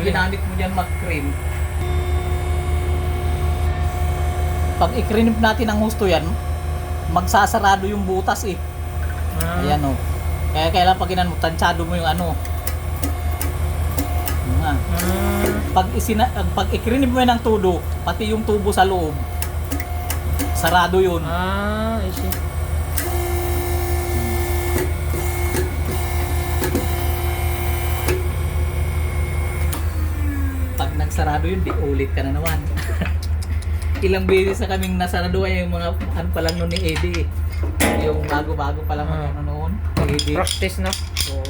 ginamit mo dyan mag-cream, pag i-cream natin ang husto yan, magsasarado yung butas eh. Ayan o. Kaya kailangan pag ginan mo, tansyado mo yung ano. Yun nga. Pag i-cream mo yan ng tudo, pati yung tubo sa loob, sarado yun. I see. Pag nagsarado yun, di ulit ka na naman. Ilang beses na kaming nasaraduhan yung mga pa lang noon ni Eddie eh. Yung bago-bago pa lang ano noon. Eddie. Practice na. Oo.